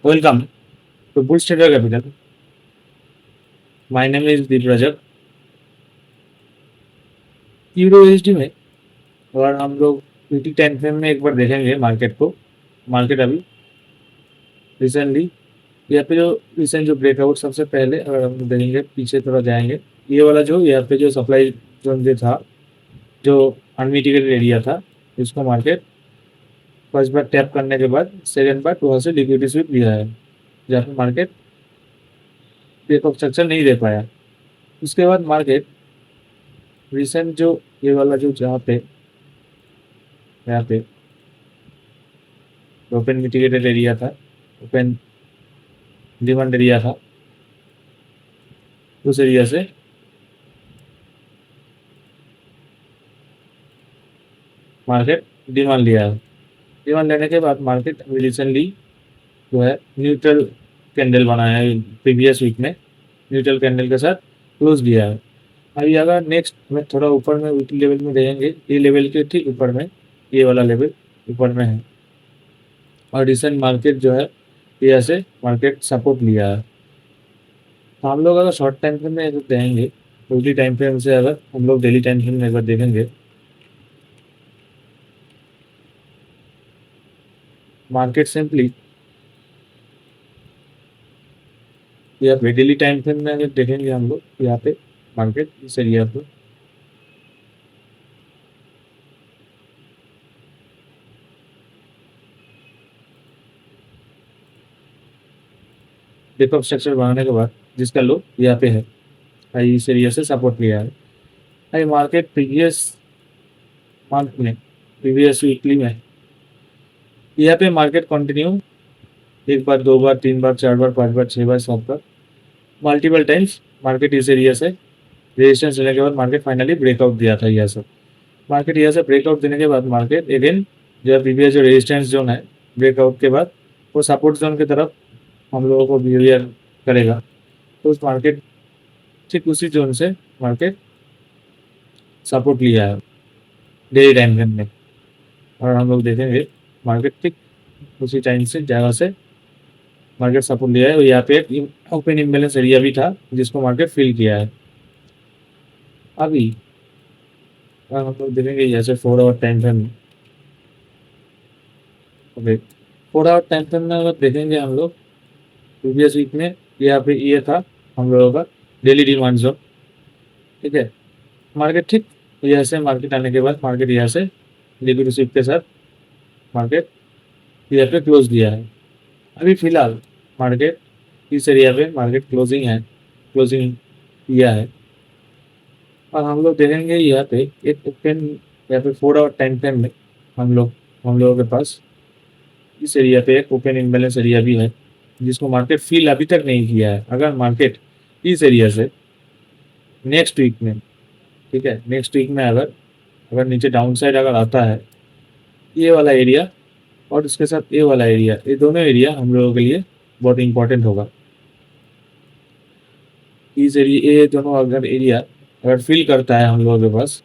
Welcome to bull street capital. My name is Deep Rajak. Euro SD में और हम लोग पीटी टाइम फ्रेम में एक बार देखेंगे मार्केट को। मार्केट अभी रिसेंटली यहाँ पे जो रिसेंट जो ब्रेकआउट सबसे पहले अगर हम देखेंगे पीछे थोड़ा जाएंगे, ये वाला जो यहाँ पे जो सप्लाई जोन जो था, जो अनमिटिगेटेड एरिया था, इसको मार्केट फर्स्ट बार टैप करने के बाद सेकेंड बार वहाँ से लिक्विडिटी स्वीप लिया है, जहाँ पे मार्केट ब्रेकआउट स्ट्रक्चर नहीं दे पाया। उसके बाद मार्केट रिसेंट जो ये वाला जो जहाँ पे यहाँ पे ओपन मिटिगेटेड एरिया था, ओपन डिमांड एरिया था, उस एरिया से मार्केट डिमांड लिया है। डिमांड लेने के बाद मार्केट रिसेंटली जो है न्यूट्रल कैंडल बनाया है, प्रीवियस वीक में न्यूट्रल कैंडल के साथ क्लोज दिया है। अभी अगर नेक्स्ट में थोड़ा ऊपर में वीकली लेवल में देखेंगे, ये लेवल के ठीक ऊपर में ये वाला लेवल ऊपर में है, और रिसेंट मार्केट जो है ये ऐसे मार्केट सपोर्ट लिया है। तो हम लोग अगर शॉर्ट टाइम फ्रेम में देखेंगे, वीकली टाइम फ्रेम से अगर हम लोग डेली टाइम फ्रेम में एक बार देखेंगे, मार्केट सिंपली यहाँ पे डेली टाइम फ्रेम में अगर देखेंगे हम लोग, यहाँ पे मार्केट इस एरिया पे ब्रेकअप स्ट्रक्चर बनाने के बाद जिसका लो यहाँ पे है, भाई इस एरिया से सपोर्ट लिया है। भाई मार्केट प्रीवियस मंथ में, प्रीवियस वीकली में यहाँ पे मार्केट कंटिन्यू एक बार, दो बार, तीन बार, चार बार, पांच बार, छह बार, सात बार, मल्टीपल टाइम्स मार्केट इस एरिया से रेजिस्टेंस लेने के बाद मार्केट फाइनली ब्रेकआउट दिया था। यह सब मार्केट यहाँ से ब्रेकआउट देने के बाद मार्केट अगेन जो प्रीवियस जो रेजिस्टेंस जोन है, ब्रेकआउट के बाद वो सपोर्ट जोन की तरफ हम लोगों को बिहेवियर करेगा। तो उस मार्केट ठीक उसी जोन से मार्केट सपोर्ट लिया है डेली टाइम फ्रेम में, और हम लोग देखेंगे मार्केट ठीक उसी टाइम से जगह से मार्केट सपोर्ट लिया है। और यहाँ पे एक ओपन इम्बेलेंस एरिया भी था जिसको मार्केट फिल किया है। अभी हम लोग देखेंगे जैसे 4 hour time frame, okay 4 hour time frame में अगर देखेंगे हम लोग, प्रीवियस वीक में यहाँ पे ये था हम लोगों का डेली डिमांड जोन, ठीक है। मार्केट ठीक यहाँ से मार्केट आने के बाद मार्केट यहाँ से लिक्विड स्वीप के साथ मार्केट यहाँ पे क्लोज दिया है। अभी फिलहाल मार्केट इस एरिया पे मार्केट क्लोजिंग है, क्लोजिंग किया है। और हम लोग देखेंगे यहाँ पे एक ओपन, यहाँ पे 4 आवर टाइम फ्रेम में हम लोगों के पास इस एरिया पे एक ओपन इम्बेलेंस एरिया भी है जिसको मार्केट फील अभी तक नहीं किया है। अगर मार्केट इस एरिया से नेक्स्ट वीक में, ठीक है, नेक्स्ट वीक में अगर अगर नीचे डाउन साइड अगर आता है, ये वाला एरिया और इसके साथ ये वाला एरिया, ये दोनों एरिया हम लोगों के लिए बहुत इंपॉर्टेंट होगा। इस एरिया, ये दोनों अगर एरिया अगर फिल करता है हम लोगों के पास,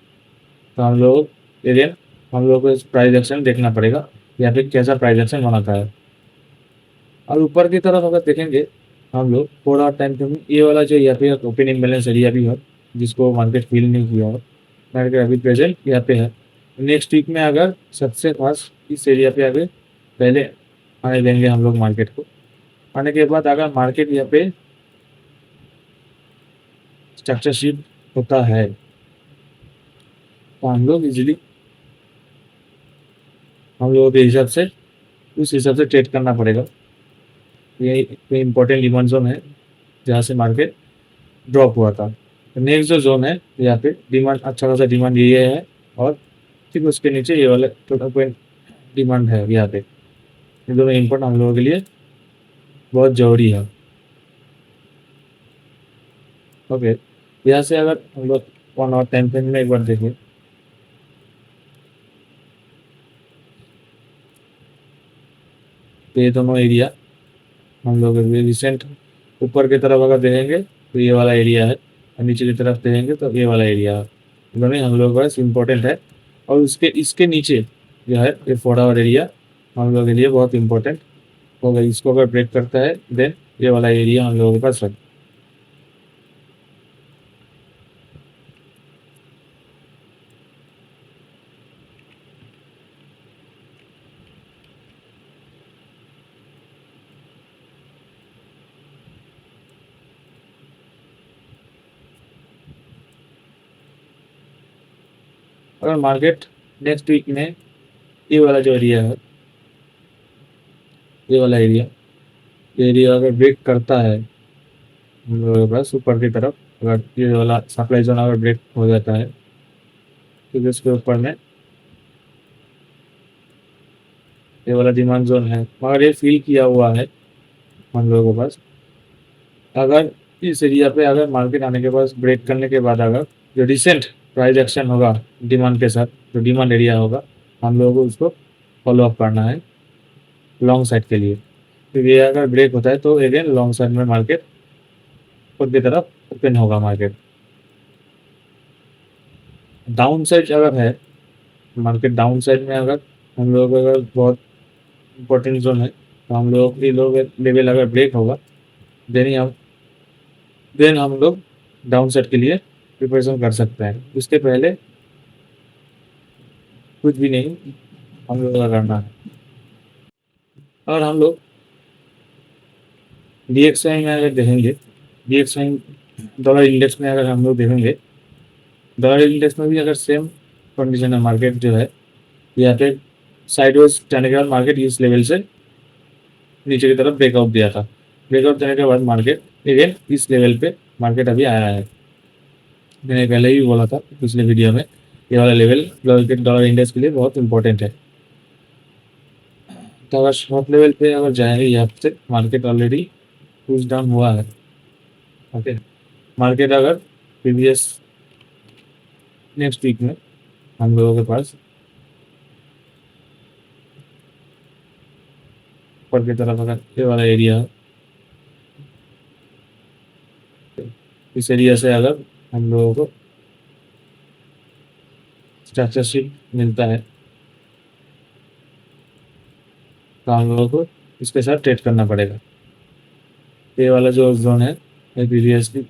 तो हम लोग अगेन हम लोग को प्राइस एक्शन देखना पड़ेगा या फिर कैसा प्राइस एक्शन बनाता है। और ऊपर की तरफ अगर देखेंगे हम लोग 4 आवर टाइम फ्रेम में, ये वाला जो यहाँ पे ओपन इम्बेलेंस एरिया भी है जिसको मार्केट फील नहीं किया है, मार्केट अभी प्रेजेंट यहाँ पे है। नेक्स्ट वीक में अगर सबसे खास इस एरिया पे आगे पहले आने देंगे हम लोग मार्केट को, आने के बाद अगर मार्केट यहाँ पे स्ट्रक्चर शिफ्ट होता है तो हम लोग इजीली हम लोगों के हिसाब से उस हिसाब से ट्रेड करना पड़ेगा। ये इम्पोर्टेंट डिमांड जोन है जहाँ से मार्केट ड्रॉप हुआ था। तो नेक्स्ट जो जोन है यहाँ पे डिमांड अच्छा खासा डिमांड ये है, और ठीक उसके नीचे ये वाला टोटल पॉइंट डिमांड है यहाँ पे। ये दोनों इम्पोर्टेंट हम लोगों के लिए बहुत जरूरी है। ओके, यहाँ से अगर हम लोग 1 आवर टाइम फ्रेम में एक बार देखें, तो ये दोनों एरिया हम लोग रिसेंट ऊपर की तरफ अगर देखेंगे तो ये वाला एरिया है, और नीचे की तरफ देखेंगे तो ये वाला एरिया है। दोनों हम लोगों के पास इम्पोर्टेंट है, और उसके इसके नीचे जो है ये 4 आवर एरिया हम लोगों के लिए बहुत इम्पोर्टेंट तो अगर इसको अगर ब्रेक करता है देन ये वाला एरिया हम लोगों के पास है। अगर मार्केट नेक्स्ट वीक में ये वाला जो एरिया है, ये वाला एरिया अगर ब्रेक करता है हम लोगों के पास ऊपर की तरफ, अगर ये वाला सप्लाई जोन अगर ब्रेक हो जाता है तो इसके ऊपर में ये वाला डिमांड जोन है, मगर ये फील किया हुआ है हम लोगों के पास। अगर इस एरिया पे अगर मार्केट आने के बाद ब्रेक करने के बाद अगर जो रिसेंट प्राइस एक्शन होगा डिमांड के साथ, जो डिमांड एरिया होगा हम लोगों को उसको फॉलो अप करना है लॉन्ग साइड के लिए, क्योंकि ये अगर ब्रेक होता है तो अगेन लॉन्ग साइड में मार्केट खुद की तरफ ओपन होगा। मार्केट डाउन साइड अगर है, मार्केट डाउन साइड में अगर हम लोग अगर बहुत इंपॉर्टेंट जोन है तो हम लोग ये लोग लेवल अगर ब्रेक होगा देन हम लोग डाउन साइड के लिए प्रिपरेशन कर सकते हैं। उसके पहले कुछ भी नहीं हम लोग का करना है। और हम लोग DXY में अगर देखेंगे, DXY डॉलर इंडेक्स में अगर हम लोग देखेंगे, डॉलर इंडेक्स में भी अगर सेम कंडीशन है, मार्केट जो है यहाँ पे साइडवेज जाने के बाद मार्केट इस लेवल से नीचे की तरफ ब्रेकआउट दिया था। ब्रेकआउट देने के बाद मार्केट अगेन इस लेवल पे मार्केट अभी आया है। मैंने पहले ही बोला था पिछले वीडियो में ये वाला लेवल डॉलर इंडेक्स के लिए बहुत इंपॉर्टेंट है। तो अगर शॉर्ट लेवल पे अगर जाएंगे यहाँ से मार्केट ऑलरेडी पुश डाउन हुआ है। ओके, मार्केट अगर प्रीवियस नेक्स्ट वीक में हम लोगों के पास ऊपर की तरफ अगर ये वाला एरिया है, इस एरिया से अगर हम लोगों को स्ट्रक्चरशिप मिलता है तो हम लोगों को इसके साथ ट्रेड करना पड़ेगा। ये वाला जो जोन है ये प्रीवियसली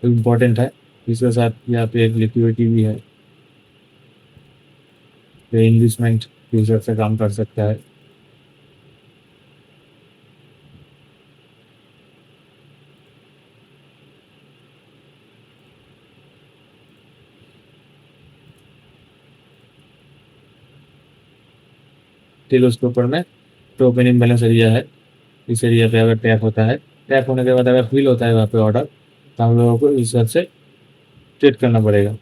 इम्पोर्टेंट है, इसके साथ यहाँ पे एक लिक्विडिटी भी है, ये इन्वेस्टमेंट के हिसाब से काम कर सकता है। फिर उसके ऊपर में तो ओपनिंग बैलेंस एरिया है, इस एरिया पे अगर टैप होता है, टैप होने के बाद अगर फिल होता है वहाँ पे ऑर्डर तो हम लोगों को इस हिसाब से ट्रेड करना पड़ेगा।